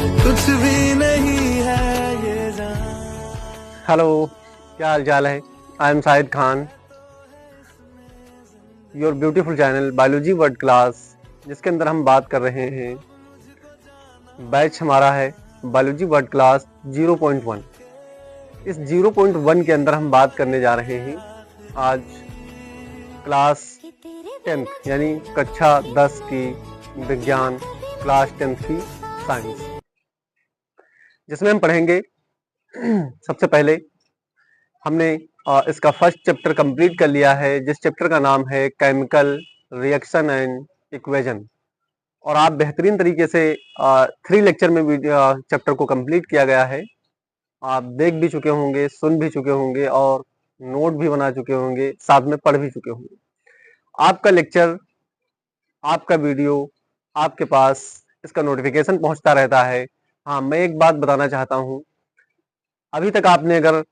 कुछ भी नहीं है ये हेलो, क्या हाल चाल है। I am Shahid Khan, your beautiful channel biology word class, जिसके अंदर हम बात कर रहे हैं। बैच हमारा है बायोलॉजी वर्ड क्लास 0.1। इस 0.1 के अंदर हम बात करने जा रहे हैं आज क्लास 10th यानी कक्षा 10 की विज्ञान, क्लास 10th की साइंस, जिसमें हम पढ़ेंगे। सबसे पहले हमने इसका फर्स्ट चैप्टर कंप्लीट कर लिया है, जिस चैप्टर का नाम है केमिकल रिएक्शन एंड इक्वेशन। और आप बेहतरीन तरीके से 3 लेक्चर में चैप्टर को कंप्लीट किया गया है। आप देख भी चुके होंगे, सुन भी चुके होंगे और नोट भी बना चुके होंगे, साथ में पढ़ भी चुके होंगे। आपका लेक्चर, आपका वीडियो आपके पास इसका नोटिफिकेशन पहुंचता रहता है। हाँ, मैं एक बात बताना चाहता हूं, अभी तक आपने अगर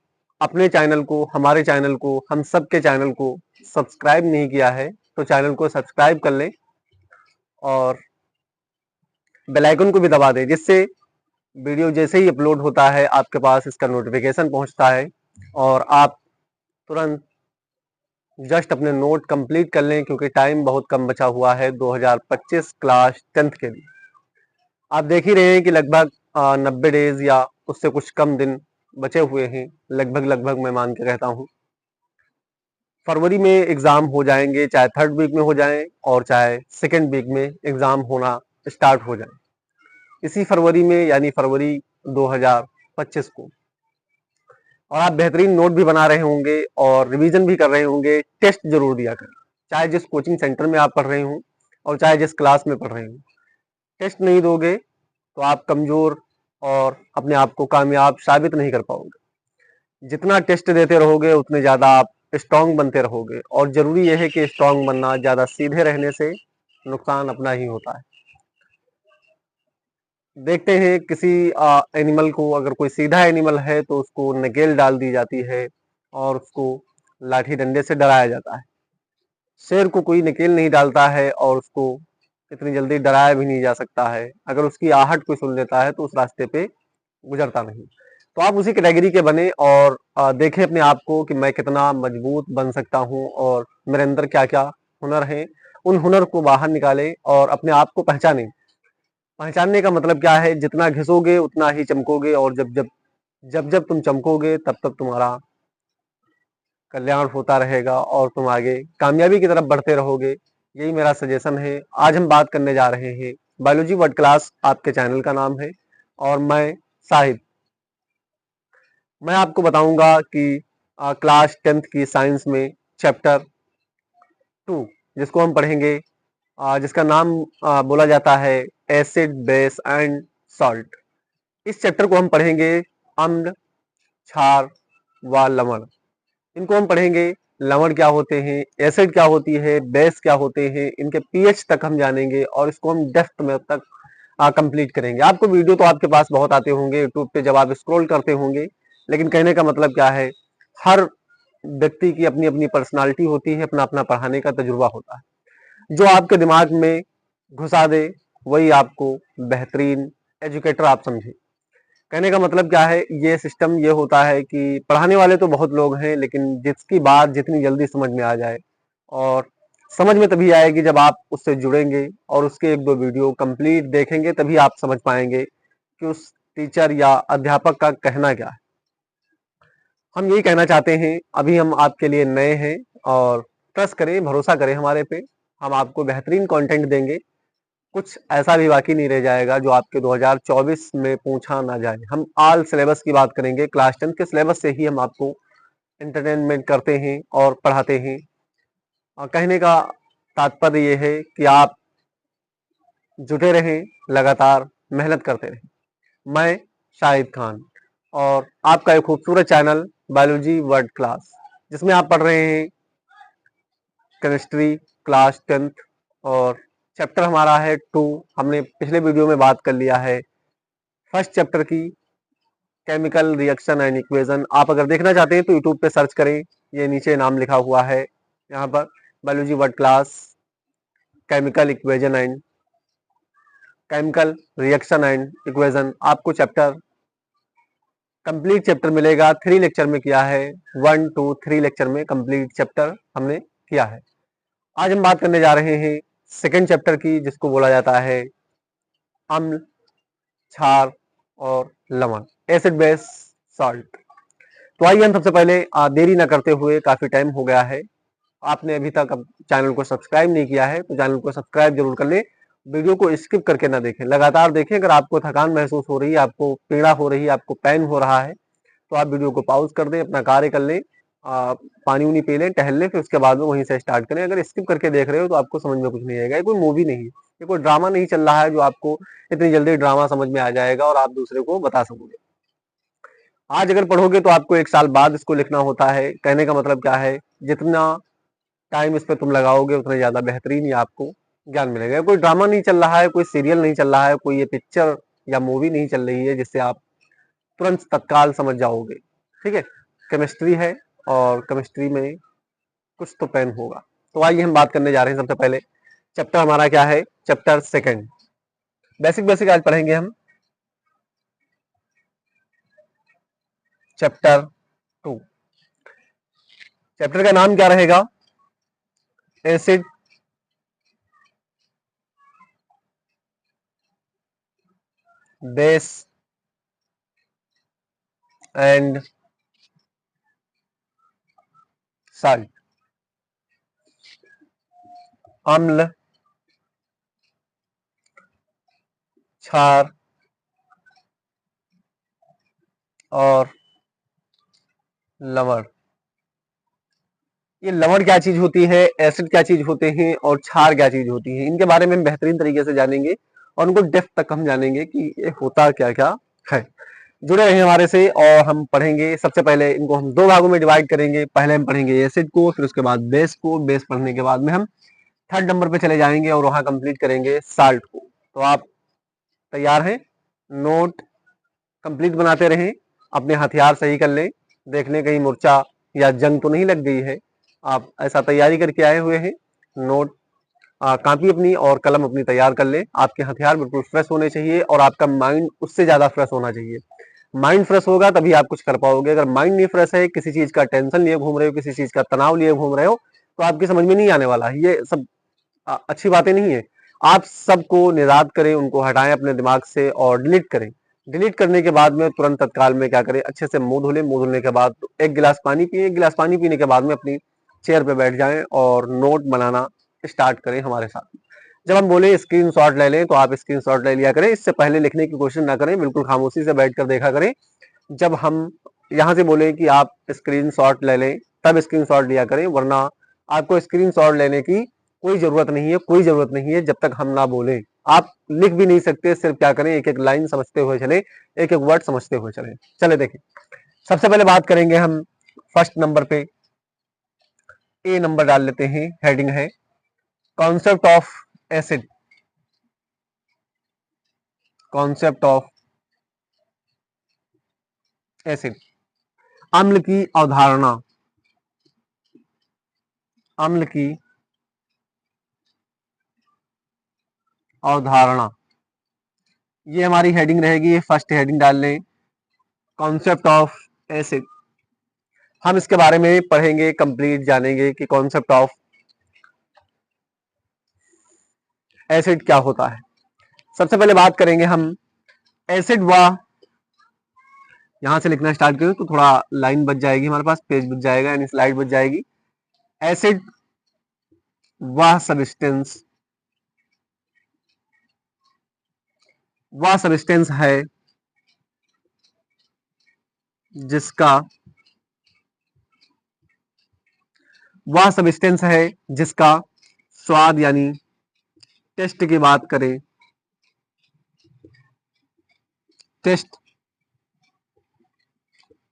अपने चैनल को, हमारे चैनल को, हम सब के चैनल को सब्सक्राइब नहीं किया है तो चैनल को सब्सक्राइब कर लें और बेल आइकन को भी दबा दें, जिससे वीडियो जैसे ही अपलोड होता है आपके पास इसका नोटिफिकेशन पहुंचता है और आप तुरंत जस्ट अपने नोट कंप्लीट कर लें, क्योंकि टाइम बहुत कम बचा हुआ है 2025 क्लास 10th के लिए। आप देख ही रहे हैं कि लगभग 90 डेज या उससे कुछ कम दिन बचे हुए हैं। लगभग मैं मान के कहता हूँ फरवरी में एग्जाम हो जाएंगे, चाहे 3rd वीक में हो जाएं और चाहे 2nd वीक में एग्जाम होना स्टार्ट हो जाए, इसी फरवरी में यानी फरवरी 2025 को। और आप बेहतरीन नोट भी बना रहे होंगे और रिवीजन भी कर रहे होंगे। टेस्ट जरूर दिया करें, चाहे जिस कोचिंग सेंटर में आप पढ़ रहे हो और चाहे जिस क्लास में पढ़ रहे हो। टेस्ट नहीं दोगे तो आप कमजोर और अपने आप को कामयाब साबित नहीं कर पाओगे। जितना टेस्ट देते रहोगे उतने ज्यादा आप स्ट्रांग बनते रहोगे। और जरूरी यह है कि स्ट्रांग बनना ज्यादा सीधे रहने से नुकसान अपना ही होता है। देखते हैं किसी एनिमल को, अगर कोई सीधा एनिमल है तो उसको नकेल डाल दी जाती है और उसको लाठी डंडे से डराया जाता है। शेर को कोई नकेल नहीं डालता है और उसको इतनी जल्दी डराया भी नहीं जा सकता है। अगर उसकी आहट कोई सुन लेता है तो उस रास्ते पे गुजरता नहीं। तो आप उसी कैटेगरी के बने और देखें अपने आप को कि मैं कितना मजबूत बन सकता हूँ और मेरे अंदर क्या क्या हुनर हैं। उन हुनर को बाहर निकालें और अपने आप को पहचानें। पहचानने का मतलब क्या है, जितना घिसोगे उतना ही चमकोगे, और जब तुम चमकोगे तब तब तुम्हारा कल्याण होता रहेगा और तुम आगे कामयाबी की तरफ बढ़ते रहोगे। यही मेरा सजेशन है। आज हम बात करने जा रहे हैं बायोलॉजी वर्ड क्लास, आपके चैनल का नाम है और मैं साहिब। मैं आपको बताऊंगा कि क्लास 10th की साइंस में चैप्टर 2, जिसको हम पढ़ेंगे, जिसका नाम बोला जाता है एसिड, बेस एंड सॉल्ट। इस चैप्टर को हम पढ़ेंगे अम्ल, क्षार व लवण। इनको हम पढ़ेंगे। लवण क्या होते हैं, एसिड क्या होती है, बेस क्या होते हैं, इनके पीएच तक हम जानेंगे और इसको हम डेप्थ में तक कंप्लीट करेंगे। आपको वीडियो तो आपके पास बहुत आते होंगे यूट्यूब पे जब आप स्क्रॉल करते होंगे, लेकिन कहने का मतलब क्या है, हर व्यक्ति की अपनी अपनी पर्सनालिटी होती है, अपना अपना पढ़ाने का तजुर्बा होता है। जो आपके दिमाग में घुसा दे वही आपको बेहतरीन एजुकेटर आप समझे। कहने का मतलब क्या है, ये सिस्टम ये होता है कि पढ़ाने वाले तो बहुत लोग हैं, लेकिन जिसकी बात जितनी जल्दी समझ में आ जाए, और समझ में तभी आएगी जब आप उससे जुड़ेंगे और उसके 1-2 वीडियो कंप्लीट देखेंगे, तभी आप समझ पाएंगे कि उस टीचर या अध्यापक का कहना क्या है। हम यही कहना चाहते हैं, अभी हम आपके लिए नए हैं और ट्रस्ट करें, भरोसा करें हमारे पे। हम आपको बेहतरीन कंटेंट देंगे। कुछ ऐसा भी बाकी नहीं रह जाएगा जो आपके 2024 में पूछा ना जाए। हम ऑल सिलेबस की बात करेंगे। क्लास 10 के सिलेबस से ही हम आपको एंटरटेनमेंट करते हैं और पढ़ाते हैं। कहने का तात्पर्य ये है कि आप जुटे रहें, लगातार मेहनत करते रहें। मैं शाहिद खान और आपका एक खूबसूरत चैनल बायोलॉजी वर्ड क्लास, जिसमें आप पढ़ रहे हैं केमिस्ट्री क्लास 10th और चैप्टर हमारा है 2। हमने पिछले वीडियो में बात कर लिया है फर्स्ट चैप्टर की, केमिकल रिएक्शन एंड इक्वेशन। आप अगर देखना चाहते हैं तो यूट्यूब पे सर्च करें, ये नीचे नाम लिखा हुआ है यहाँ पर, biology word class chemical equation and chemical reaction and equation. आपको चैप्टर कंप्लीट चैप्टर मिलेगा, 3 लेक्चर में किया है, 1 2 3 लेक्चर में कंप्लीट चैप्टर हमने किया है। आज हम बात करने जा रहे हैं सेकेंड चैप्टर की, जिसको बोला जाता है अम्ल, क्षार और लवण, एसिड बेस सॉल्ट। तो आइए हम सबसे पहले देरी ना करते हुए, काफी टाइम हो गया है, आपने अभी तक चैनल को सब्सक्राइब नहीं किया है तो चैनल को सब्सक्राइब जरूर कर ले, वीडियो को स्किप करके ना देखें, लगातार देखें। अगर आपको थकान महसूस हो रही है, आपको पीड़ा हो रही है, आपको पेन हो रहा है, तो आप वीडियो को पॉज कर दें, अपना कार्य कर लें, पानी उनी पी लें, टहल लें, फिर उसके बाद में वहीं से स्टार्ट करें। अगर स्किप करके देख रहे हो तो आपको समझ में कुछ नहीं आएगा। ये कोई मूवी नहीं है, ये कोई ड्रामा नहीं चल रहा है जो आपको इतनी जल्दी ड्रामा समझ में आ जाएगा और आप दूसरे को बता सकोगे। आज अगर पढ़ोगे तो आपको 1 साल बाद इसको लिखना होता है। कहने का मतलब क्या है, जितना टाइम इस पे तुम लगाओगे उतना ज्यादा बेहतरीन ही आपको ज्ञान मिलेगा। कोई ड्रामा नहीं चल रहा है, कोई सीरियल नहीं चल रहा है, कोई ये पिक्चर या मूवी नहीं चल रही है जिससे आप तुरंत तत्काल समझ जाओगे। ठीक है, केमिस्ट्री है और केमिस्ट्री में कुछ तो पेन होगा। तो आइए हम बात करने जा रहे हैं। सबसे पहले चैप्टर हमारा क्या है, चैप्टर सेकंड, बेसिक बेसिक आज पढ़ेंगे हम। चैप्टर 2, चैप्टर का नाम क्या रहेगा, एसिड बेस एंड सॉल्ट। अम्ल, क्षार और लवण। ये लवण क्या चीज होती है, एसिड क्या चीज होते हैं और क्षार क्या चीज होती है, इनके बारे में हम बेहतरीन तरीके से जानेंगे और उनको डेप्थ तक हम जानेंगे कि ये होता क्या क्या है। जुड़े रहिए हमारे से और हम पढ़ेंगे। सबसे पहले इनको हम 2 भागों में डिवाइड करेंगे। पहले हम पढ़ेंगे एसिड को, फिर उसके बाद बेस को। बेस पढ़ने के बाद में हम 3rd नंबर पे चले जाएंगे और वहां कंप्लीट करेंगे साल्ट को। तो आप तैयार हैं? नोट कंप्लीट बनाते रहें, अपने हथियार सही कर लें, देखने कहीं मूर्छा या जंग तो नहीं लग गई है। आप ऐसा तैयारी करके आए हुए हैं। नोट कॉपी अपनी और कलम अपनी तैयार कर लें। आपके हथियार बिल्कुल फ्रेश होने चाहिए और आपका माइंड उससे ज्यादा फ्रेश होना चाहिए। माइंड फ्रेश होगा तभी आप कुछ कर पाओगे। अगर माइंड नहीं फ्रेश है, किसी चीज का टेंशन लिए घूम रहे हो, किसी चीज का तनाव लिए घूम रहे हो, तो आपकी समझ में नहीं आने वाला है। ये सब अच्छी बातें नहीं है। आप सबको निराद करें, उनको हटाएं अपने दिमाग से और डिलीट करें। डिलीट करने के बाद में तुरंत तत्काल में क्या करें, अच्छे से मुंह धो लें। मुंह धुलने के बाद 1 गिलास पानी पिए। 1 गिलास पानी पीने के बाद में अपनी चेयर पे बैठ जाएं और नोट बनाना स्टार्ट करें हमारे साथ। जब हम बोले स्क्रीनशॉट ले लें तो आप स्क्रीनशॉट ले लिया करें। इससे पहले लिखने की कोशिश ना करें, बिल्कुल खामोशी से बैठकर देखा करें। जब हम यहाँ से बोले कि आप स्क्रीनशॉट ले लें तब स्क्रीनशॉट लिया करें, वरना आपको स्क्रीनशॉट लेने की कोई जरूरत नहीं है, कोई जरूरत नहीं है जब तक हम ना बोले। आप लिख भी नहीं सकते, सिर्फ क्या करें, एक एक लाइन समझते हुए चले, एक एक वर्ड समझते हुए चले। चले देखें, सबसे पहले बात करेंगे हम फर्स्ट नंबर पे, ए नंबर डाल लेते हैं। हेडिंग है concept of acid. Concept of acid, अम्ल की अवधारणा। अम्ल की अवधारणा, ये हमारी हेडिंग रहेगी। फर्स्ट हेडिंग डाल लें, कॉन्सेप्ट ऑफ एसिड। हम इसके बारे में पढ़ेंगे, कंप्लीट जानेंगे कि कॉन्सेप्ट ऑफ एसिड क्या होता है। सबसे पहले बात करेंगे हम एसिड व, यहां से लिखना स्टार्ट करें तो थोड़ा लाइन बच जाएगी, हमारे पास पेज बच जाएगा, यानी स्लाइड बच जाएगी। एसिड वह सब्सटेंस, वह सब्सटेंस है जिसका, वह सब्सटेंस है जिसका स्वाद, यानी टेस्ट की बात करें, टेस्ट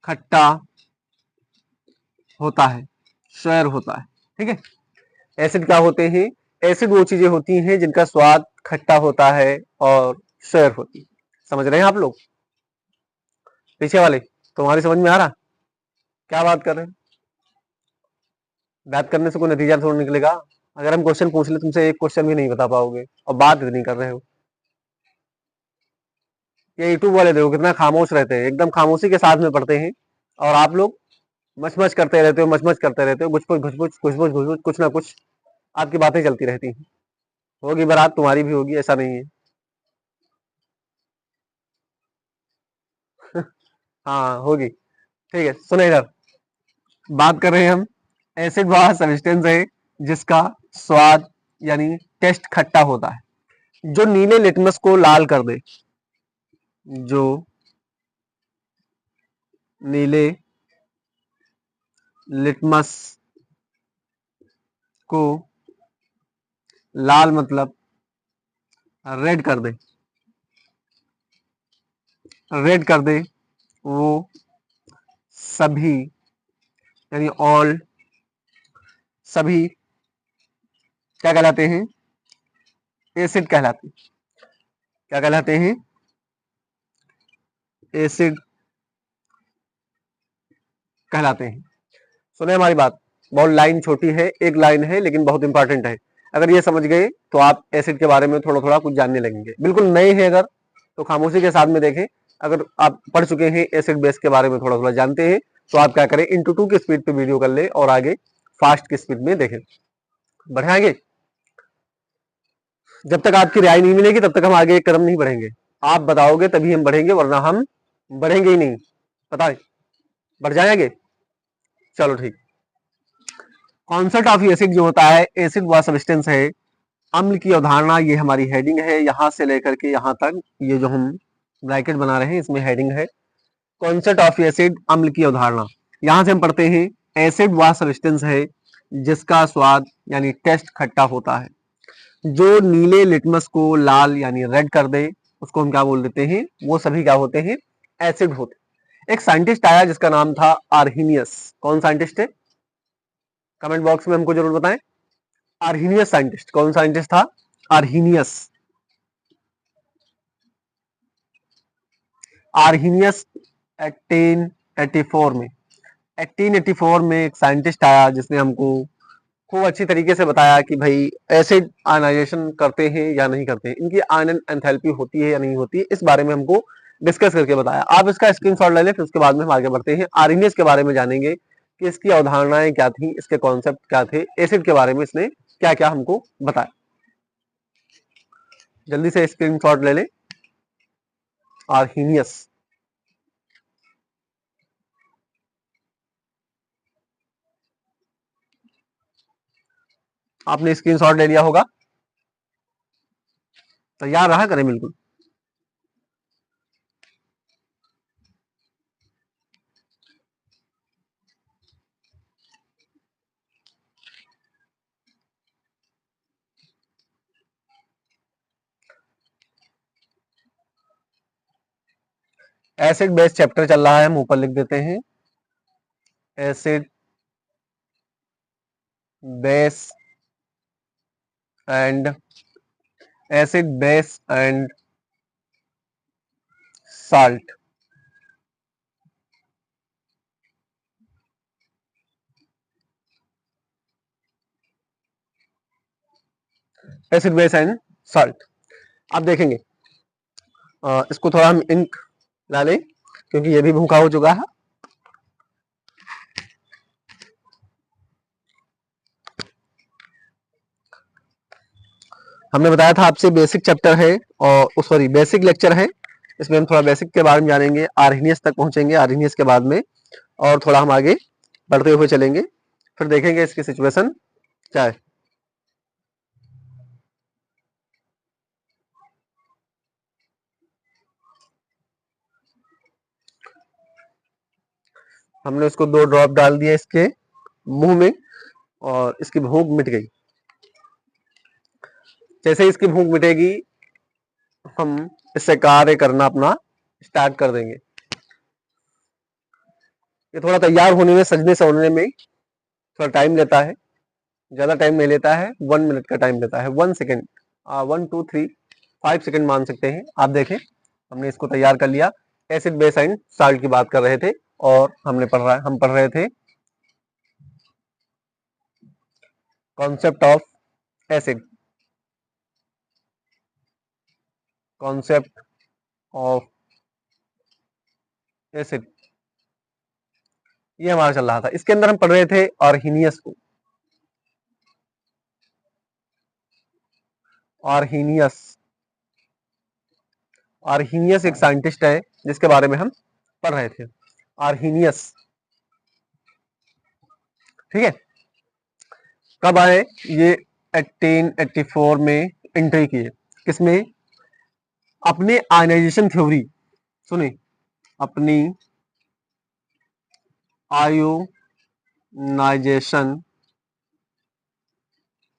खट्टा होता है, स्वर होता है। ठीक है, एसिड क्या होते हैं, एसिड वो चीजें होती हैं जिनका स्वाद खट्टा होता है और स्वर होती है। समझ रहे हैं आप लोग? पीछे वाले तुम्हारी समझ में आ रहा क्या बात कर रहे हैं? बात करने से कोई नतीजा थोड़ा निकलेगा। अगर हम क्वेश्चन पूछ ले तुमसे, एक क्वेश्चन भी नहीं बता पाओगे और बात नहीं कर रहे हो। ये यूट्यूब वाले देखो कितना खामोश रहते हैं, एकदम खामोशी के साथ में पढ़ते हैं, और आप लोग मच करते रहते हो, मच करते रहते हो, घुसपुच घुसपुच घुसपुच घुसपुच, कुछ ना कुछ आपकी बातें चलती रहती हैं। होगी बारात, तुम्हारी भी होगी, ऐसा नहीं है। हाँ होगी। ठीक है, सुने इधर, बात कर रहे हैं हम, एसिड वह सब्सटेंस है जिसका स्वाद यानी टेस्ट खट्टा होता है, जो नीले लिटमस को लाल कर दे। जो नीले लिटमस को लाल मतलब रेड कर दे, रेड कर दे, वो सभी यानी ऑल, सभी क्या कहलाते हैं? एसिड कहलाते हैं। क्या कहलाते हैं? एसिड कहलाते हैं। सुने हमारी बात, बहुत लाइन छोटी है, एक लाइन है लेकिन बहुत इंपॉर्टेंट है। अगर ये समझ गए तो आप एसिड के बारे में थोड़ा थोड़ा कुछ जानने लगेंगे। बिल्कुल नए हैं अगर, तो खामोशी के साथ में देखें। अगर आप पढ़ चुके हैं एसिड बेस के बारे में, थोड़ा थोड़ा जानते हैं, तो आप क्या करें, इंटू 2 की स्पीड पे वीडियो कर ले और आगे फास्ट की स्पीड में देखें। बढ़ाएंगे, जब तक आपकी राय नहीं मिलेगी तब तक हम आगे एक कदम नहीं बढ़ेंगे। आप बताओगे तभी हम बढ़ेंगे, वरना हम बढ़ेंगे ही नहीं। पता है, बढ़ जाएंगे। चलो ठीक। कॉन्सेप्ट ऑफ एसिड जो होता है, एसिड वह सब्सटेंस है, अम्ल की अवधारणा, ये हमारी हेडिंग है, यहां से लेकर के यहां तक ये जो हम ब्रैकेट बना रहे हैं इसमें हेडिंग है, कॉन्सेप्ट ऑफ एसिड, अम्ल की अवधारणा। यहां से हम पढ़ते हैं, एसिड वह सब्सटेंस है जिसका स्वाद यानी टेस्ट खट्टा होता है, जो नीले लिटमस को लाल यानी रेड कर दे, उसको हम क्या बोल देते हैं? वो सभी क्या होते हैं? एसिड होते हैं। एक साइंटिस्ट आया जिसका नाम था आर्हीनियस। कौन साइंटिस्ट है? कमेंट बॉक्स में हमको जरूर बताएं। आर्हीनियस साइंटिस्ट, कौन साइंटिस्ट था? आर्हीनियस। आर्हीनियस 1884 में, 1884 में एक साइंटिस्ट आया जिसने हमको खूब अच्छी तरीके से बताया कि भाई एसिड आयनाइजेशन करते हैं या नहीं करते हैं, इनकी आयन एंथैल्पी होती है या नहीं होती है, इस बारे में हमको डिस्कस करके बताया। आप इसका स्क्रीनशॉट ले लें, फिर उसके बाद में हम आगे बढ़ते हैं। आर्हीनियस के बारे में जानेंगे कि इसकी अवधारणाएं क्या थी, इसके कॉन्सेप्ट क्या थे, एसिड के बारे में इसने क्या क्या हमको बताया। जल्दी से स्क्रीनशॉट ले लें। आर्हीनियस, आपने स्क्रीनशॉट ले लिया होगा, तैयार रहा करें बिल्कुल। एसिड बेस चैप्टर चल रहा है, हम ऊपर लिख देते हैं, acid base and, acid base and salt. Acid base and salt. आप देखेंगे, इसको थोड़ा हम इंक ला लें क्योंकि ये भी भूखा हो चुका है। हमने बताया था आपसे बेसिक चैप्टर है, और सॉरी बेसिक लेक्चर है, इसमें हम थोड़ा बेसिक के बारे में जानेंगे, आर्हीनियस तक पहुंचेंगे, आर्हीनियस के बाद में और थोड़ा हम आगे बढ़ते हुए चलेंगे, फिर देखेंगे इसकी सिचुएशन क्या है। हमने उसको 2 ड्रॉप डाल दिए इसके मुंह में और इसकी भूख मिट गई। जैसे इसकी भूख मिटेगी हम इससे कार्य करना अपना स्टार्ट कर देंगे। ये थोड़ा तैयार होने में, सजने सवरने में थोड़ा टाइम लेता है, ज्यादा टाइम नहीं लेता है, 1 मिनट का टाइम लेता है, 1 सेकेंड, 1 2 3 5 सेकेंड मान सकते हैं। आप देखें, हमने इसको तैयार कर लिया। एसिड बेस एंड साल्ट की बात कर रहे थे और हम पढ़ रहे थे concept of acid, concept of acid, ये हमारा चल रहा था। इसके अंदर हम पढ़ रहे थे ऑर्हीनियस को। ऑर्हीनियस, ऑर्हीनियस एक साइंटिस्ट है जिसके बारे में हम पढ़ रहे थे, ऑर्हीनियस। ठीक है, कब आए ये? 1884 में एंट्री किए। किसमें? अपने आयनाइजेशन थ्योरी, सुने, अपनी आयोनाइजेशन,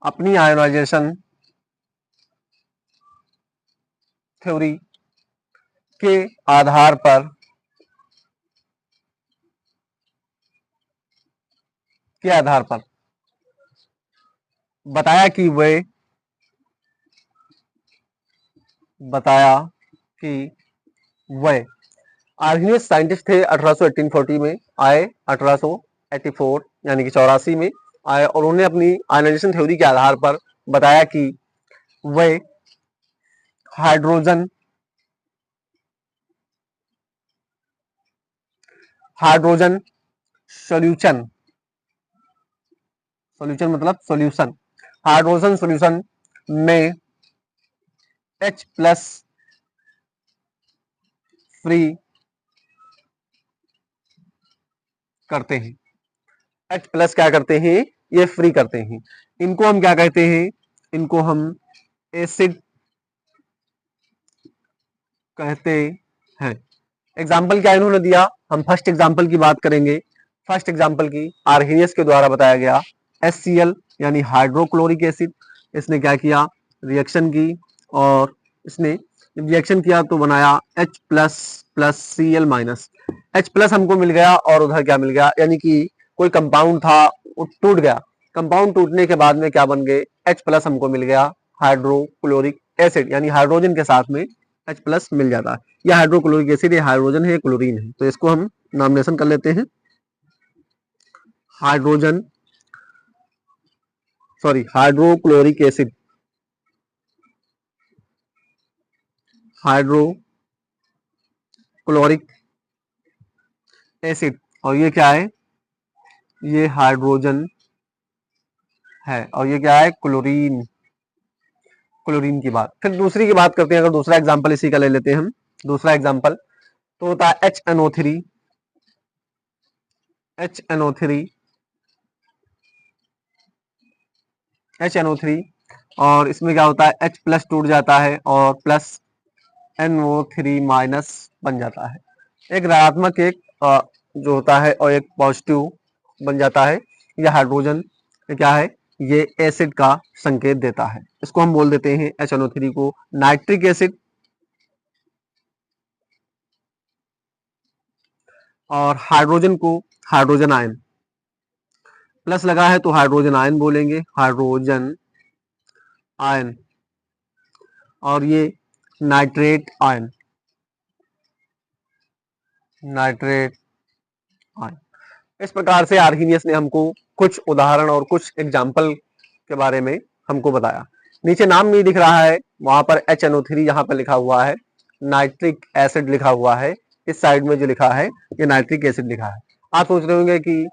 अपनी आयोनाइजेशन थ्योरी के आधार पर, के आधार पर बताया कि वे, बताया कि वे आर्गेनियस साइंटिस्ट थे। 1840 में आए, 1884 यानी कि 84 में आए, और उन्होंने अपनी आयनाइजेशन थ्योरी के आधार पर बताया कि वे हाइड्रोजन, हाइड्रोजन सॉल्यूशन, सॉल्यूशन मतलब सॉल्यूशन, हाइड्रोजन सॉल्यूशन में H प्लस फ्री करते हैं। H प्लस क्या करते हैं? ये फ्री करते हैं। इनको हम क्या कहते हैं? इनको हम एसिड कहते हैं। एग्जाम्पल क्या इन्होंने दिया? हम फर्स्ट एग्जाम्पल की बात करेंगे। फर्स्ट एग्जाम्पल की आर्गेनियस के द्वारा बताया गया HCl यानी हाइड्रोक्लोरिक एसिड। इसने क्या किया? रिएक्शन की, और इसने जब रिएक्शन किया तो बनाया H plus plus Cl minus. H plus हमको मिल गया और उधर क्या मिल गया? यानी कि कोई कंपाउंड था वो टूट गया। कंपाउंड टूटने के बाद में क्या बन गए? H प्लस हमको मिल गया हाइड्रोक्लोरिक एसिड, यानी हाइड्रोजन के साथ में H प्लस मिल जाता है। यह हाइड्रोक्लोरिक एसिड, ये हाइड्रोजन है, ये क्लोरीन है, तो इसको हम नॉमिनेशन कर लेते हैं hydrogen, sorry hydrochloric acid, hydrochloric acid. और ये क्या है? ये हाइड्रोजन है, और ये क्या है? क्लोरीन। क्लोरीन की बात, फिर दूसरी की बात करते हैं। अगर दूसरा एग्जाम्पल इसी का ले लेते हैं हम, दूसरा एग्जाम्पल तो होता है HNO3, HNO3, HNO3, और इसमें क्या होता है? H प्लस टूट जाता है और प्लस NO3 माइनस बन जाता है। एक ऋणात्मक, एक जो होता है, और एक पॉजिटिव बन जाता है। यह हाइड्रोजन क्या है? ये एसिड का संकेत देता है। इसको हम बोल देते हैं HNO3 को नाइट्रिक एसिड, और हाइड्रोजन को हाइड्रोजन आयन। प्लस लगा है तो हाइड्रोजन आयन बोलेंगे, हाइड्रोजन आयन, और ये नाइट्रेट आयन, नाइट्रेट आयन। इस प्रकार से आर्गेनियस ने हमको कुछ उदाहरण और कुछ एग्जाम्पल के बारे में हमको बताया। नीचे नाम नहीं दिख रहा है, वहां पर HNO3 यहाँ पर लिखा हुआ है, नाइट्रिक एसिड लिखा हुआ है। इस साइड में जो लिखा है ये नाइट्रिक एसिड लिखा है। आप सोच रहे होंगे कि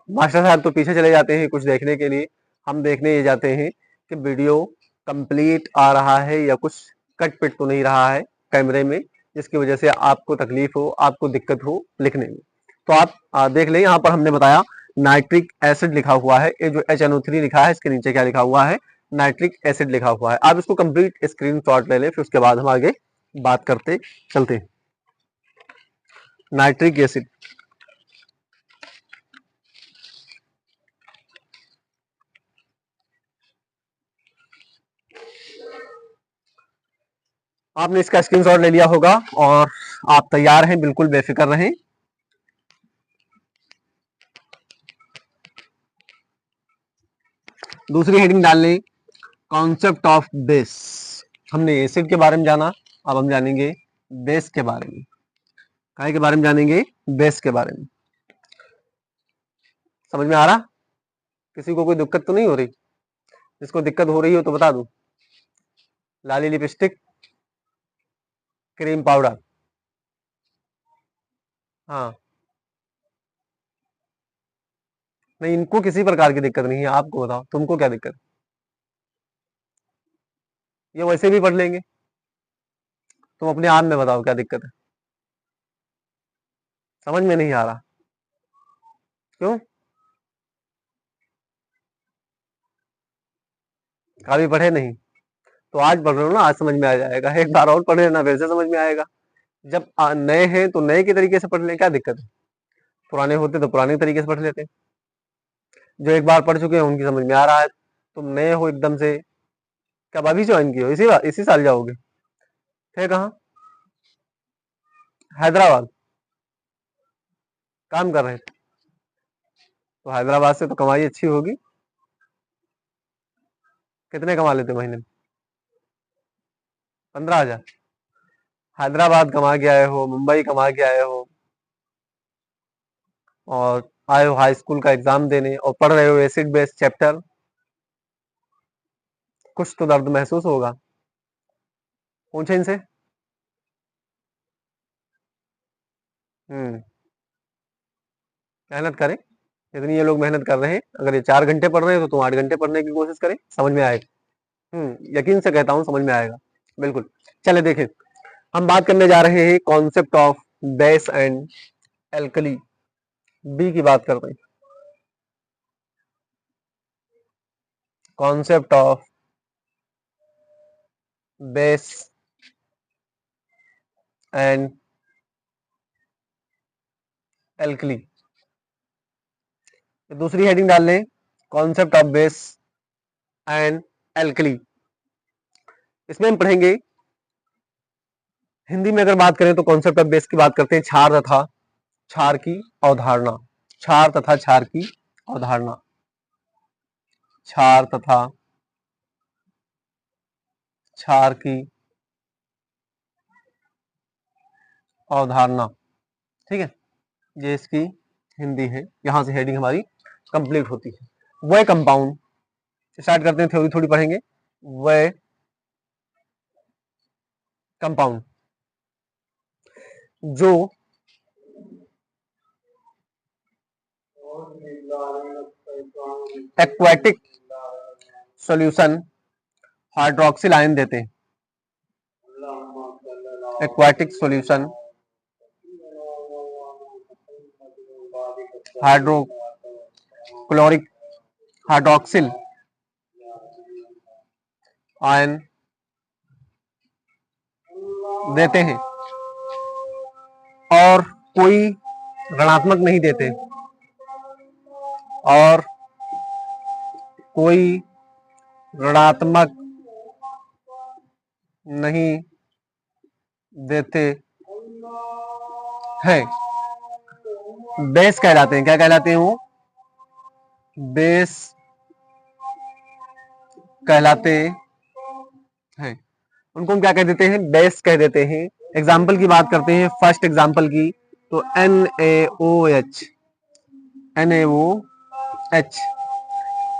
मास्टर साहब तो पीछे चले जाते हैं कुछ देखने के लिए। हम देखने ये जाते हैं कि वीडियो कंप्लीट आ रहा है या कुछ कट पिट तो नहीं रहा है कैमरे में, जिसकी वजह से आपको तकलीफ हो, आपको दिक्कत हो लिखने में। तो आप देख लें, यहाँ पर हमने बताया नाइट्रिक एसिड लिखा हुआ है। ये जो HNO3 लिखा है इसके नीचे क्या लिखा हुआ है? नाइट्रिक एसिड लिखा हुआ है। आप इसको कंप्लीट स्क्रीनशॉट ले लें, फिर उसके बाद हम आगे बात करते चलते हैं। नाइट्रिक एसिड, आपने इसका स्क्रीनशॉट ले लिया होगा और आप तैयार हैं, बिल्कुल बेफिक्र रहें। दूसरी हेडिंग डाल लें, कॉन्सेप्ट ऑफ बेस। हमने एसिड के बारे में जाना, अब हम जानेंगे बेस के बारे में। काय के बारे में जानेंगे? बेस के बारे में। समझ में आ रहा? किसी को कोई दिक्कत तो नहीं हो रही? जिसको दिक्कत हो रही हो तो बता दूं। लाली लिपस्टिक, क्रीम पाउडर, हाँ, नहीं इनको किसी प्रकार की दिक्कत नहीं है, आपको बताओ तुमको क्या दिक्कत? ये वैसे भी पढ़ लेंगे, तुम अपने आप में बताओ क्या दिक्कत है? समझ में नहीं आ रहा? क्यों? कभी पढ़े नहीं? तो आज पढ़ रहे हो ना, आज समझ में आ जाएगा। एक बार और पढ़ लेना, फिर से समझ में आएगा। जब नए हैं तो नए के तरीके से पढ़ लें, क्या दिक्कत है? पुराने होते तो पुराने तरीके से पढ़ लेते। जो एक बार पढ़ चुके हैं उनकी समझ में आ रहा है, तुम नए हो एकदम से। कब अभी ज्वाइन किए हो? इसी साल जाओगे? थे कहाँ? हैदराबाद काम कर रहे थे? तो हैदराबाद से तो कमाई अच्छी होगी। कितने कमा लेते महीने में? 15,000? हैदराबाद कमा के आए हो, मुंबई कमा के आए हो, और आए हो हाई स्कूल का एग्जाम देने और पढ़ रहे हो एसिड बेस चैप्टर। कुछ तो दर्द महसूस होगा। पूछे इनसे। हम्म। मेहनत करें, जितनी ये लोग मेहनत कर रहे हैं। अगर ये 4 घंटे पढ़ रहे हैं तो तुम 8 घंटे पढ़ने की कोशिश करें, समझ में आएगा। यकीन से कहता हूँ समझ में आएगा, बिल्कुल। चले देखें, हम बात करने जा रहे हैं concept of base and alkali. बी की बात करते हैं। Concept of base and alkali. दूसरी हेडिंग डाल लें, concept of base and alkali. इसमें हम पढ़ेंगे, हिंदी में अगर बात करें तो कॉन्सेप्ट ऑफ बेस की बात करते हैं, क्षार तथा क्षार की अवधारणा। क्षार तथा क्षार की अवधारणा। क्षार तथा क्षार की अवधारणा। ठीक है, ये इसकी हिंदी है। यहां से हेडिंग हमारी कंप्लीट होती है। वह कंपाउंड, स्टार्ट करते हैं, थ्योरी थोड़ी पढ़ेंगे। वह कंपाउंड जो एक्वाटिक सॉल्यूशन हाइड्रोक्सिल आयन देते हैं। Aquatic solution hydrochloric hydroxyl ion देते हैं, और कोई ऋणात्मक नहीं देते, और कोई ऋणात्मक नहीं देते हैं। बेस कहलाते हैं। क्या कहलाते हैं वो? बेस कहलाते हैं। उनको हम क्या कह देते हैं? बेस कह देते हैं। एग्जाम्पल की बात करते हैं, फर्स्ट एग्जाम्पल की, तो NaOH। NaOH,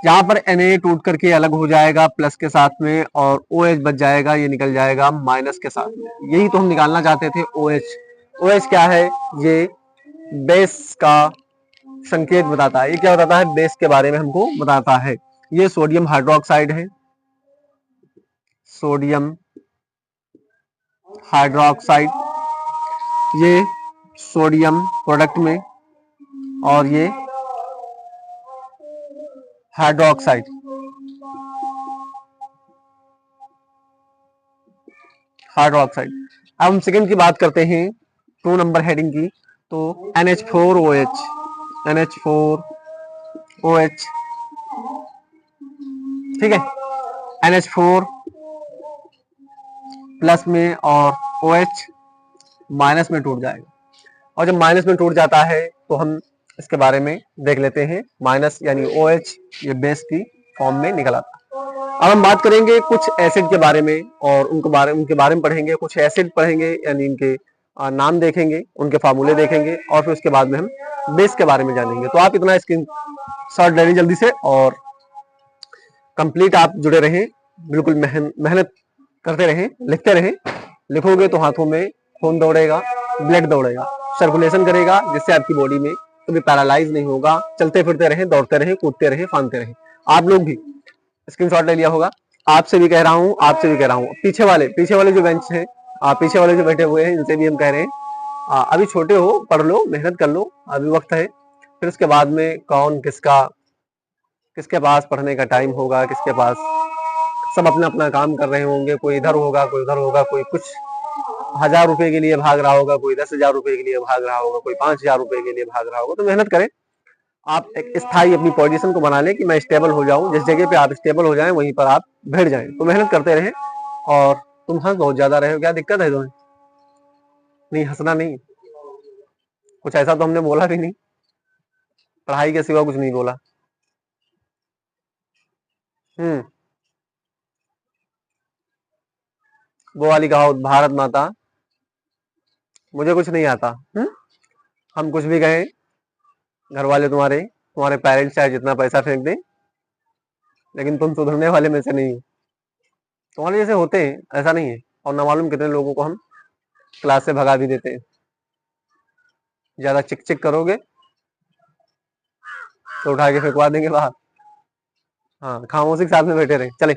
यहाँ पर Na टूट करके अलग हो जाएगा प्लस के साथ में, और OH बच जाएगा, ये निकल जाएगा माइनस के साथ में। यही तो हम निकालना चाहते थे, OH। OH क्या है? ये बेस का संकेत बताता है। ये क्या बताता है? बेस के बारे में हमको बताता है। ये सोडियम हाइड्रोक्साइड है, सोडियम हाइड्रोक्साइड, ये सोडियम प्रोडक्ट में, और ये हाइड्रोक्साइड। हाइड्रोक्साइड। अब हम सेकंड की बात करते हैं, 2 नंबर हेडिंग की, तो NH4OH। NH4OH, ठीक है। NH4 प्लस में और OH माइनस में टूट जाएगा, और जब माइनस में टूट जाता है तो हम इसके बारे में देख लेते हैं। माइनस यानी OH, ये बेस की फॉर्म में निकल आता है। अब हम बात करेंगे कुछ एसिड के बारे में, और उनके बारे में पढ़ेंगे। कुछ एसिड पढ़ेंगे, यानी इनके नाम देखेंगे, उनके फार्मूले देखेंगे, और फिर उसके बाद में हम बेस के बारे में जानेंगे। तो आप इतना स्क्रीन शॉट ले लें जल्दी से, और कंप्लीट आप जुड़े रहें, बिल्कुल मेहनत करते रहें, लिखते रहें। लिखोगे तो हाथों में खून दौड़ेगा, ब्लड दौड़ेगा। सर्कुलेशन करेगा, जिससे आपकी बॉडी में कभी पैरालाइज नहीं होगा। चलते फिरते रहे, दौड़ते रहे, कूदते रहे, फांदते रहे। आप लोग भी स्क्रीनशॉट ले लिया होगा। आपसे भी कह रहा हूँ, आपसे भी कह रहा हूँ, पीछे वाले जो बेंच है, पीछे वाले जो बैठे हुए हैं, इनसे भी हम कह रहे हैं अभी छोटे हो, पढ़ लो, मेहनत कर लो, अभी वक्त है। फिर उसके बाद में कौन किसके पास पढ़ने का टाइम होगा, किसके पास, सब अपना अपना काम कर रहे होंगे। कोई इधर होगा, कोई उधर होगा, कोई कुछ 1000 रुपए के लिए भाग रहा होगा, कोई 10,000 रुपए के लिए भाग रहा होगा, कोई 5,000 रुपए के लिए भाग रहा होगा। तो मेहनत करें, आप एक स्थायी अपनी पोजीशन को बना लें कि मैं स्टेबल हो जाऊं। जिस जगह पे आप स्टेबल हो जाएं वहीं पर आप बैठ जाएं। तो मेहनत करते रहें। और तुम हंस बहुत ज्यादा रहे हो, क्या दिक्कत है तुम्हें? नहीं, हंसना नहीं, कुछ ऐसा तो हमने बोला भी नहीं, पढ़ाई के सिवा कुछ नहीं बोला। हम्म वो वाली कहावत, भारत माता मुझे कुछ नहीं आता। हम कुछ भी कहें, घर वाले तुम्हारे पेरेंट्स चाहे जितना पैसा फेंक दें, लेकिन तुम सुधरने वाले में से नहीं हो। तुम्हारे जैसे होते हैं, ऐसा नहीं है। और ना मालूम कितने लोगों को हम क्लास से भगा भी देते हैं। ज्यादा चिक चिक करोगे तो उठा के फेंकवा देंगे बाहर। हाँ, खामोशी के साथ में बैठे रहे। चले,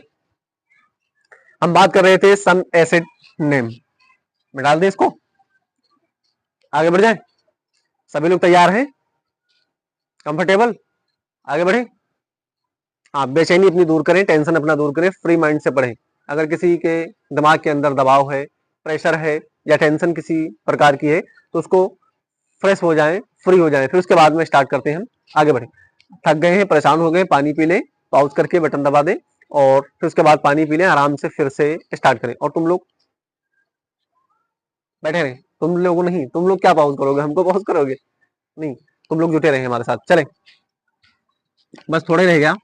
हम बात कर रहे थे सम एसिड नेम में। डाल दें इसको, आगे बढ़ जाए। सभी लोग तैयार हैं, कंफर्टेबल, आगे बढ़े। हाँ, बेचैनी अपनी दूर करें, टेंशन अपना दूर करें, फ्री माइंड से पढ़ें। अगर किसी के दिमाग के अंदर दबाव है, प्रेशर है, या टेंशन किसी प्रकार की है, तो उसको फ्रेश हो जाएं, फ्री हो जाएं। फिर उसके बाद में स्टार्ट करते हैं हम, आगे बढ़े। थक गए हैं, परेशान हो गए, पानी पी लें, पॉज करके बटन दबा दें, और फिर उसके बाद पानी पी लें, आराम से फिर से स्टार्ट करें। और तुम लोग बैठे रहे, तुम लोग नहीं, तुम लोग क्या पॉज करोगे, हमको पॉज करोगे? नहीं, तुम लोग जुटे रहे हमारे साथ। चले, बस थोड़े रह गया।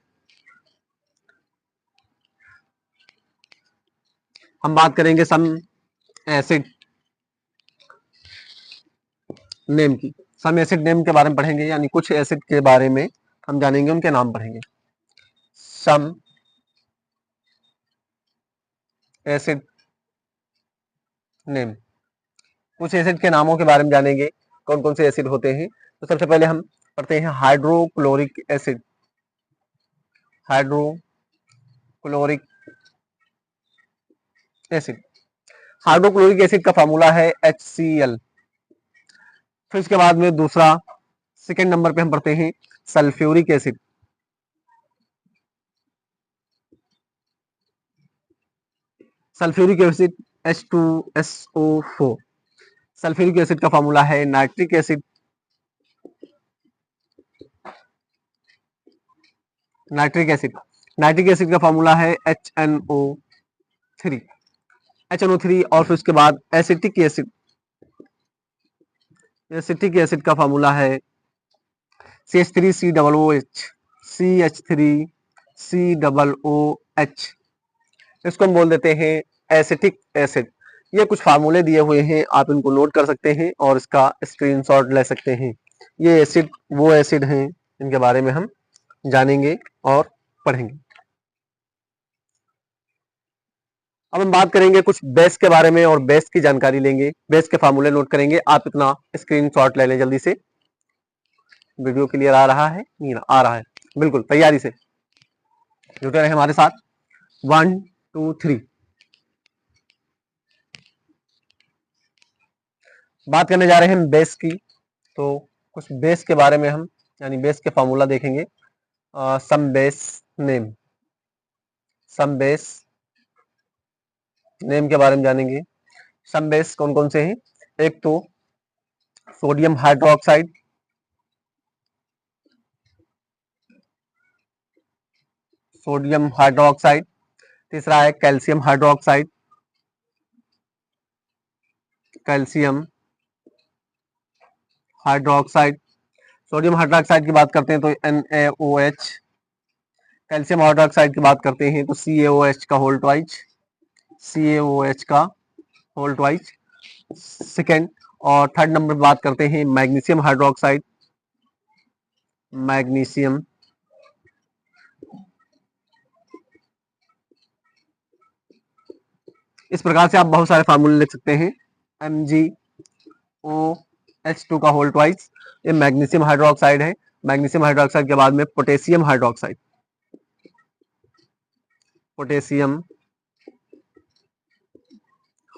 हम बात करेंगे सम एसिड नेम की। सम एसिड नेम के बारे में पढ़ेंगे, यानी कुछ एसिड के बारे में हम जानेंगे, उनके नाम पढ़ेंगे। सम एसिड नेम, कुछ एसिड के नामों के बारे में जानेंगे, कौन कौन से एसिड होते हैं। तो सबसे पहले हम पढ़ते हैं hydrochloric acid. Hydrochloric acid, hydrochloric acid का फार्मूला है HCl। फिर उसके बाद में दूसरा, सेकेंड नंबर पे हम पढ़ते हैं sulphuric acid. Sulphuric acid H2SO4। Sulphuric acid का फार्मूला है nitric acid. Nitric acid, nitric acid का फार्मूला है HNO3। HNO3। और फिर उसके बाद एसिटिक एसिड, एसिटिक एसिड का फार्मूला है CH3COOH। CH3COOH, इसको हम बोल देते हैं एसिटिक एसिड। ये कुछ फार्मूले दिए हुए हैं, आप इनको नोट कर सकते हैं और इसका स्क्रीनशॉट ले सकते हैं। ये एसिड वो एसिड हैं, इनके बारे में हम जानेंगे और पढ़ेंगे। अब हम बात करेंगे कुछ बेस के बारे में, और बेस की जानकारी लेंगे, बेस के फार्मूले नोट करेंगे। आप इतना स्क्रीनशॉट ले लें जल्दी से। वीडियो क्लियर आ रहा है? नहीं आ रहा है? बिल्कुल तैयारी से जुटे रहे हमारे साथ। 1 2 3 बात करने जा रहे हैं बेस की। तो कुछ बेस के बारे में हम, यानी बेस के फार्मूला देखेंगे। Some base name, some base name के बारे में जानेंगे। सम बेस कौन कौन से हैं? एक तो सोडियम हाइड्रोक्साइड, सोडियम हाइड्रोक्साइड। तीसरा है calcium hydroxide, calcium hydroxide. Sodium hydroxide की बात करते हैं तो NaOH। कैल्शियम हाइड्रोक्साइड की बात करते हैं तो CaOH का होल ट्वाइस, CaOH का होल ट्वाइस। सेकेंड और थर्ड नंबर पर बात करते हैं मैग्नीशियम हाइड्रोक्साइड, मैग्नीशियम। इस प्रकार से आप बहुत सारे फार्मूले लिख सकते हैं। MgO H2 का होल ट्वाइस, ये मैग्नीशियम हाइड्रोक्साइड है। मैग्नीशियम हाइड्रोक्साइड के बाद में पोटेशियम हाइड्रोक्साइड, पोटेशियम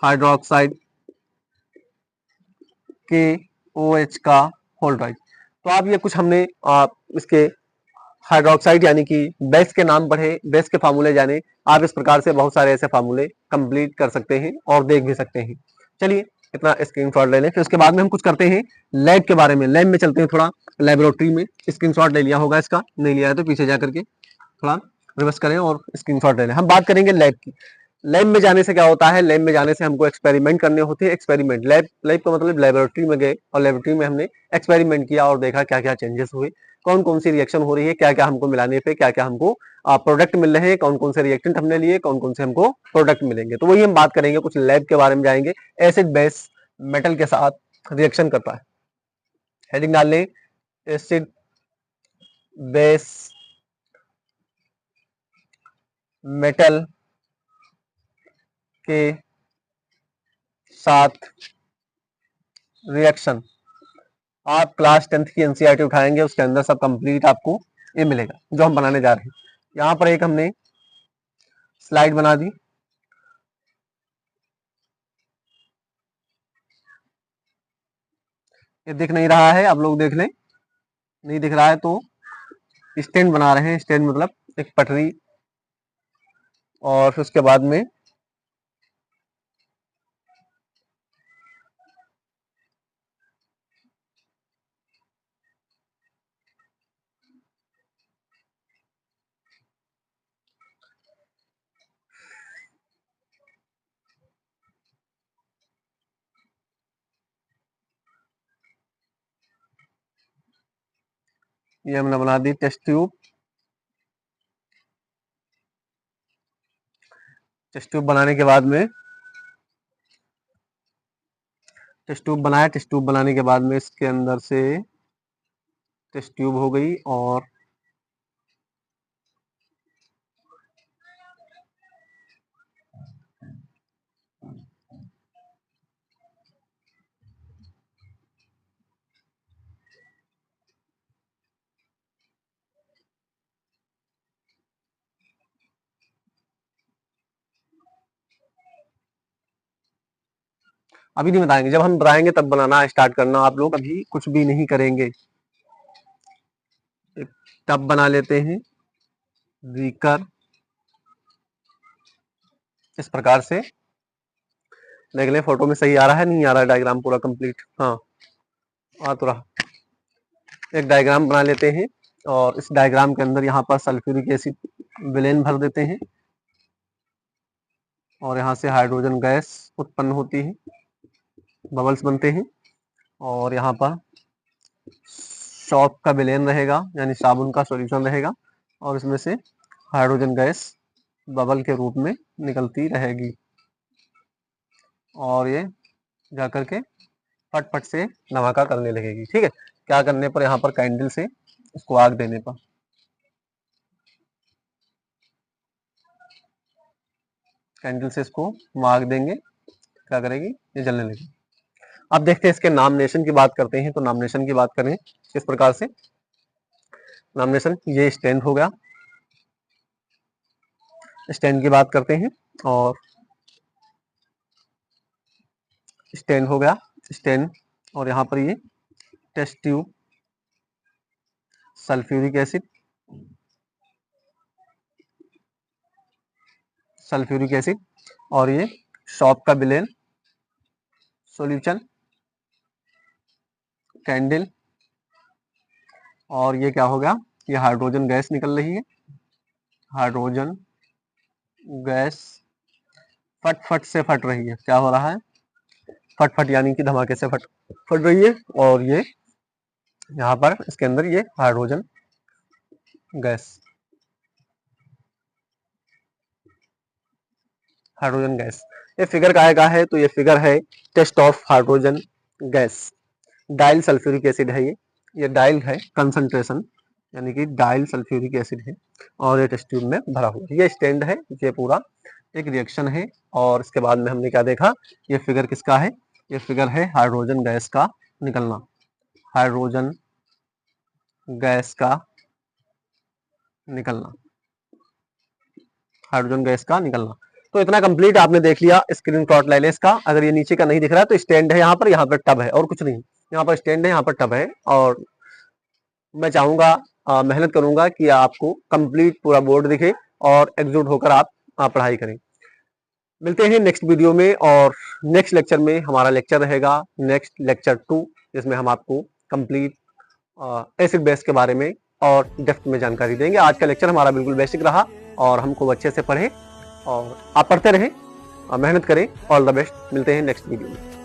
हाइड्रोक्साइड के OH का होल ट्वाइस। तो आप ये कुछ हमने इसके हाइड्रोक्साइड यानी कि बेस के नाम पढ़े, बेस के फार्मूले जाने। आप इस प्रकार से बहुत सारे ऐसे फार्मूले कंप्लीट कर सकते हैं और देख भी सकते हैं। चलिए इतना स्क्रीनशॉट ले लें, फिर उसके बाद में हम कुछ करते हैं लैब के बारे में। लैब में चलते हैं, थोड़ा लेबोरेटरी में। स्क्रीनशॉट ले लिया होगा इसका, नहीं लिया है तो पीछे जाकर के थोड़ा रिवर्स करें और स्क्रीनशॉट ले लें। हम बात करेंगे लैब की। लैब में जाने से क्या होता है, लैब में जाने से हमको एक्सपेरिमेंट करने होते हैं। एक्सपेरिमेंट, लैब का मतलब लेबोरेटरी में गए और लेबोरेटरी में हमने एक्सपेरिमेंट किया और देखा क्या क्या चेंजेस हुए, कौन कौन सी रिएक्शन हो रही है, क्या क्या हमको मिलाने पे क्या क्या हमको प्रोडक्ट मिल रहे हैं, कौन कौन से रिएक्टेंट हमने लिए, कौन कौन से हमको प्रोडक्ट मिलेंगे। तो वही हम बात करेंगे, कुछ लैब के बारे में जाएंगे। एसिड बेस मेटल के साथ रिएक्शन करता है। हेडिंग डाल लें, एसिड बेस मेटल के साथ रिएक्शन। आप क्लास 10th की एनसीईआरटी उठाएंगे, उसके अंदर सब कंप्लीट आपको ये मिलेगा जो हम बनाने जा रहे हैं। यहाँ पर एक हमने स्लाइड बना दी, ये दिख नहीं रहा है, आप लोग देख लें। नहीं दिख रहा है तो स्टैंड बना रहे हैं। स्टैंड मतलब एक पटरी, और फिर उसके बाद में ये हमने बना दी टेस्ट ट्यूब। टेस्ट ट्यूब बनाने के बाद में टेस्ट ट्यूब बनाया, टेस्ट ट्यूब बनाने के बाद में इसके अंदर से टेस्ट ट्यूब हो गई। और अभी नहीं बताएंगे, जब हम बनाएंगे तब बनाना स्टार्ट करना। आप लोग अभी कुछ भी नहीं करेंगे। एक टब बना लेते हैं, बीकर, इस प्रकार से। देख लें फोटो में सही आ रहा है, नहीं आ रहा है डायग्राम पूरा कंप्लीट। हाँ आ तो रहा। एक डायग्राम बना लेते हैं और इस डायग्राम के अंदर यहाँ पर सल्फ्यूरिक एसिड विलेन भर देते हैं और यहाँ से हाइड्रोजन गैस उत्पन्न होती है, बबल्स बनते हैं। और यहाँ पर शॉप का विलेन रहेगा, यानी साबुन का सॉल्यूशन रहेगा, और इसमें से हाइड्रोजन गैस बबल के रूप में निकलती रहेगी। और ये जाकर के फट फट से धमाका करने लगेगी। ठीक है, क्या करने पर, यहाँ पर कैंडल से इसको आग देने पर। कैंडल से इसको आग देंगे, क्या करेगी, ये जलने लगेगी। अब देखते हैं इसके नामिनेशन की बात करते हैं। तो नामिनेशन की बात करें किस प्रकार से। नामिनेशन, ये स्टैंड हो गया, स्टैंड की बात करते हैं। और स्टैंड हो गया, स्टैंड। और यहाँ पर ये test tube, sulphuric acid, sulphuric acid, और ये शॉप का विलेन सॉल्यूशन, कैंडल। और ये क्या हो गया, ये हाइड्रोजन गैस निकल रही है, हाइड्रोजन गैस फट फट से फट रही है। क्या हो रहा है, फट फट यानी कि धमाके से फट फट रही है। और ये यहाँ पर इसके अंदर ये हाइड्रोजन गैस, हाइड्रोजन गैस। ये फिगर का है, तो ये फिगर है test of hydrogen gas. Dil sulphuric acid है ये डाइल है कंसंट्रेशन, यानी कि डाइल सल्फ्यूरिक एसिड है। और ये टेस्ट ट्यूब में भरा हुआ है। ये स्टैंड है, ये पूरा एक रिएक्शन है। और इसके बाद में हमने क्या देखा, ये फिगर किसका है, ये फिगर है हाइड्रोजन गैस का निकलना, हाइड्रोजन गैस का निकलना, हाइड्रोजन गैस का निकलना। तो इतना कंप्लीट आपने देख लिया। स्क्रीनशॉट ले लें इसका। अगर ये नीचे का नहीं दिख रहा है तो स्टैंड है, यहाँ पर टब है और कुछ नहीं। यहाँ पर स्टैंड है, यहाँ पर टब है। और मैं चाहूंगा, मेहनत करूंगा कि आपको कंप्लीट पूरा बोर्ड दिखे और एकजुट होकर आप पढ़ाई करें। मिलते हैं नेक्स्ट वीडियो में, और नेक्स्ट लेक्चर में हमारा लेक्चर रहेगा नेक्स्ट लेक्चर 2, जिसमें हम आपको कंप्लीट एसिड बेस के बारे में और डेप्थ में जानकारी देंगे। आज का लेक्चर हमारा बिल्कुल बेसिक रहा और हम खूब अच्छे से पढ़े, और आप पढ़ते रहें, मेहनत करें। All the best. मिलते हैं नेक्स्ट वीडियो में।